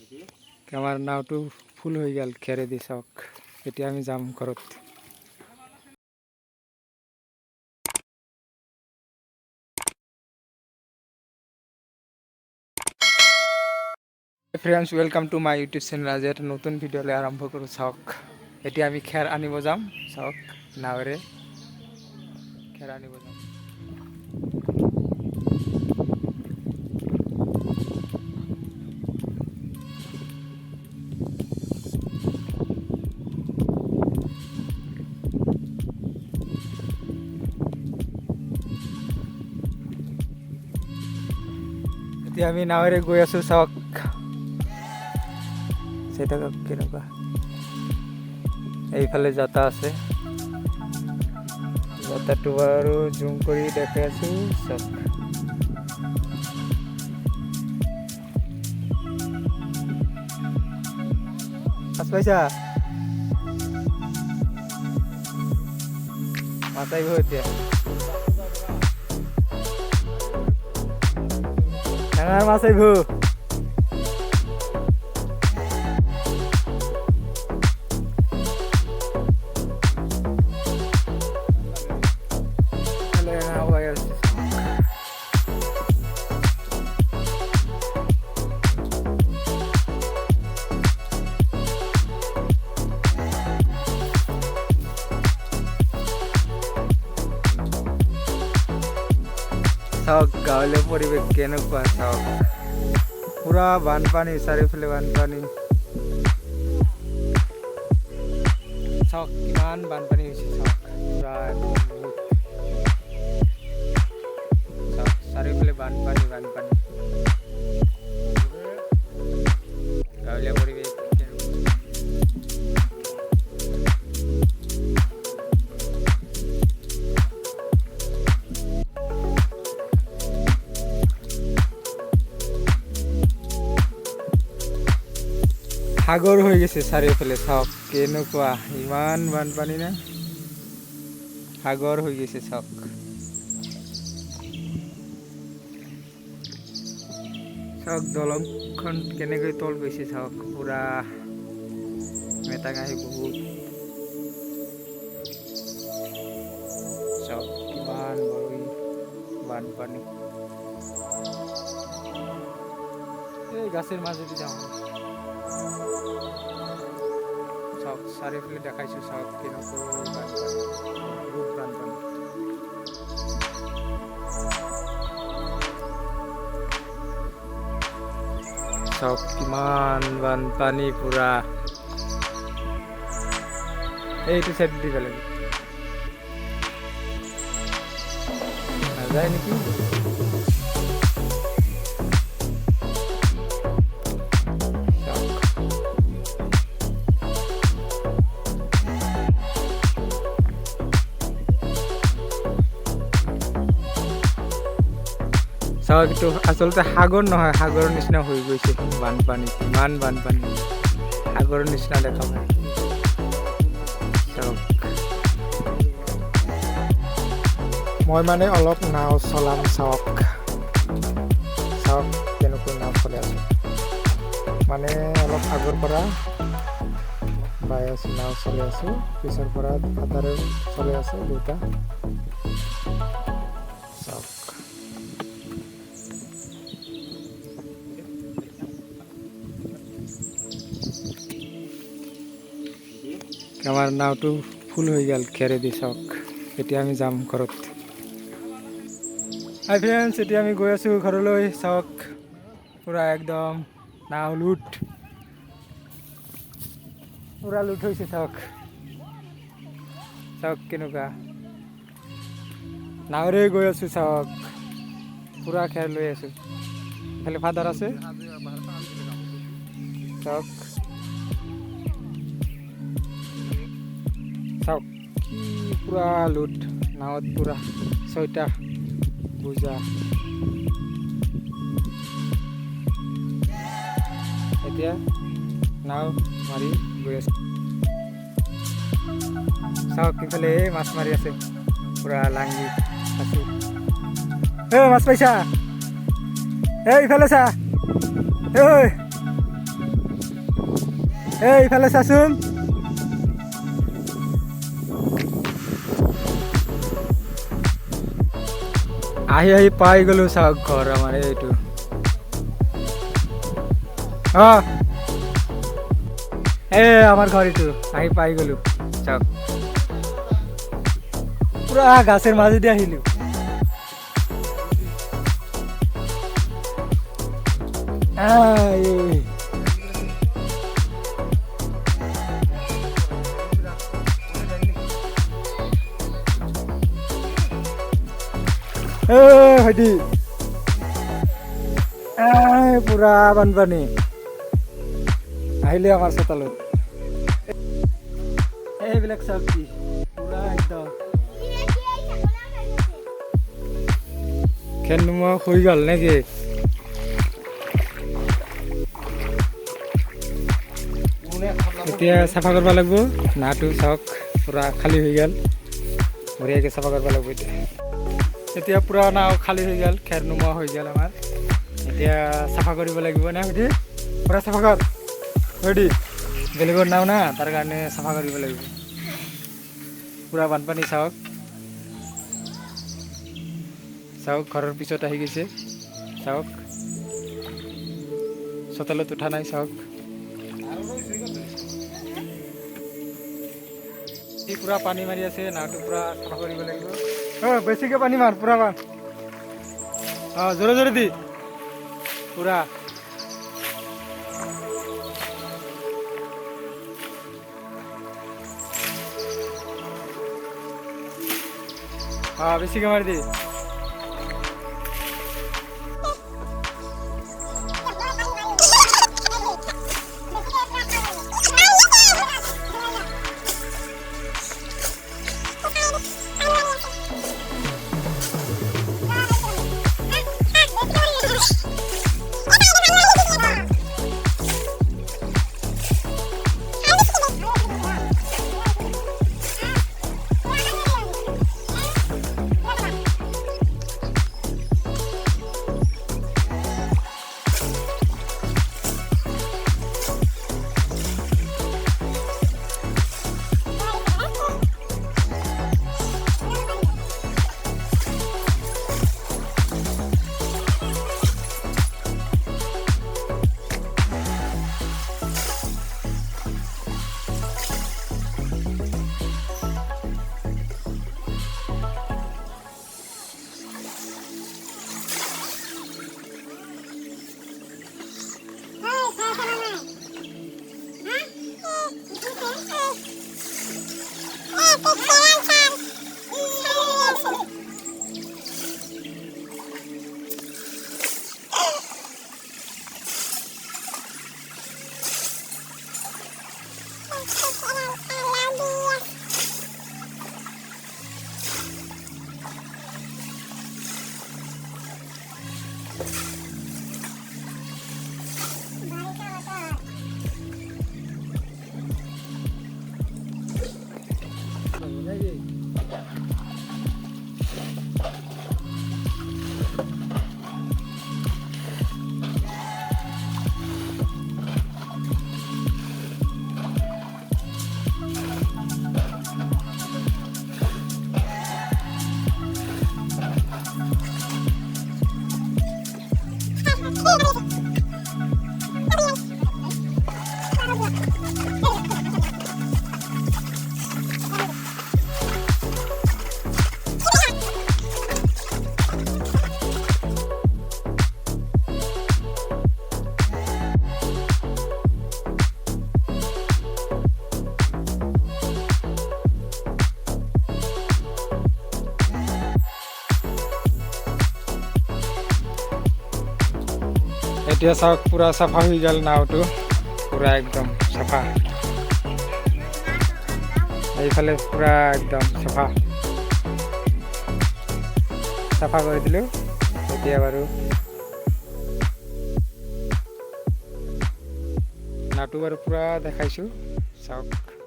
আমাৰ নাওটো ফুল হৈ গ'ল খেৰেদি চাওক। এতিয়া আমি যাম ঘৰত। Friends, welcome to my YouTube channel. আজি এটা নতুন ভিডিঅ'লৈ আৰম্ভ কৰোঁ চাওক। এতিয়া আমি খেৰ আনিব যাম চাওক, নাৱেৰে খেৰ আনিব যাম। এতিয়া আমি নাৱেৰে গৈ আছোঁ চাওক। চাই থাকক কেনেকুৱা, এইফালে যাতা আছে। যাতাটো বাৰু জুম কৰি দেখাই আছোঁ চাওক। মাছ পাইছা? মাছ আহিব এতিয়া। ডাঙৰ মাছ আহিব। চাওক গাঁৱলীয়া পৰিৱেশ কেনেকুৱা চাওক, পুৰা বানপানী, চাৰিওফালে বানপানী। চাওক কিমান বানপানী হৈছে চাওক, পুৰা চাওক চাৰিওফালে বানপানী বানপানী। গাঁৱলীয়া পৰিৱেশ সাগৰ হৈ গৈছে চাৰিওফালে চাওক কেনেকুৱা, ইমান বানপানী না, সাগৰ হৈ গৈছে চাওক। চাওক দলংখন কেনেকৈ তল গৈছে চাওক, পুৰা মেটাঙাহি বহুত। চাওক কিমান বড় বানপানী। এই গাছেৰ মাজেদি যাওঁ চাওক, চাৰিওফালে দেখাইছোঁ চাওক কেনেকৈ বানপানী, বহুত বানপানী। চাওক কিমান বানপানী পুৰা। এইটো চাইড দিব লাগে, নাযায় নেকি? চাওক এইটো আচলতে সাগৰ নহয়, সাগৰৰ নিচিনা হৈ গৈছে বানপানী, ইমান বানপানী, সাগৰৰ নিচিনা দেখা পায়। চাওক মই মানে অলপ নাও চলাম চাওক, চাওক কেনেকৈ নাও চলাই আছোঁ, মানে অলপ আগৰ পৰা বাই আছোঁ, নাও চলাই আছোঁ, পিছৰ পৰা হাতাৰে চলাই আছোঁ দুটা। চাওক আমাৰ নাওটো ফুল হৈ গ'ল খেৰেদি চাওক। এতিয়া আমি যাম ঘৰত। হাই ফ্ৰেণ্ডছ, এতিয়া আমি গৈ আছোঁ ঘৰলৈ চাওক, পুৰা একদম নাও লুট, পুৰা লুট হৈছে চাওক। চাওক কেনেকুৱা, নাৱেৰে গৈ আছোঁ চাওক, পুৰা খেৰ লৈ আছোঁ। খালি ফাদাৰ আছে চাওক, চাওক কি পুৰা লুট, নাৱত পুৰা 6টা বোজা। এতিয়া নাও মাৰি গৈ আছে চাওক, ইফালে মাছ মাৰি আছে, পুৰা লাঙি আছে। মাছ পাইছা? ইফালে চা, এইফালে চাচোন আহি আহি পাই গলো চাওক ঘৰ আমাৰ এইটো আমাৰ ঘৰ এইটো আহি পাই গলো চাওক পুৰা গাছেৰ মাঝে দিয়ে আহিলো ভাইটি পুৰা বানপানী আহিলে আমাৰ চোতালত এইবিলাক চাওক কি পুৰা একদম খেন নোমোৱা হৈ গ'ল নেকি এতিয়া চাফা কৰিব লাগিব নাটো চাওক পুৰা খালী হৈ গ'ল বঢ়িয়াকৈ চাফা কৰিব লাগিব এতিয়া পুৰা নাও খালী হৈ গ'ল খেৰ নোমোৱা হৈ গ'ল আমাৰ এতিয়া চাফা কৰিব লাগিব না সৈতে পুৰা চাফা কৰ সৈতে বেলেগৰ নাও না তাৰ কাৰণে চাফা কৰিব লাগিব পুৰা বানপানী চাওক চাওক ঘৰৰ পিছত আহি গৈছে চাওক চোতালত উঠা নাই চাওক পুৰা পানী মাৰি আছে নাওটো পুৰা চাফা কৰিব লাগিব বেছিকৈ পানী মাৰ পুৰা মাৰ জোৰে জোৰে দি পুৰা বেছিকৈ মাৰি দি এতিয়া চাওক পুৰা চাফা হৈ গ'ল নাওটো পুৰা একদম চাফা এইফালে পুৰা একদম চাফা চাফা কৰি দিলোঁ এতিয়া বাৰু নাওটো বাৰু পুৰা দেখাইছোঁ চাওক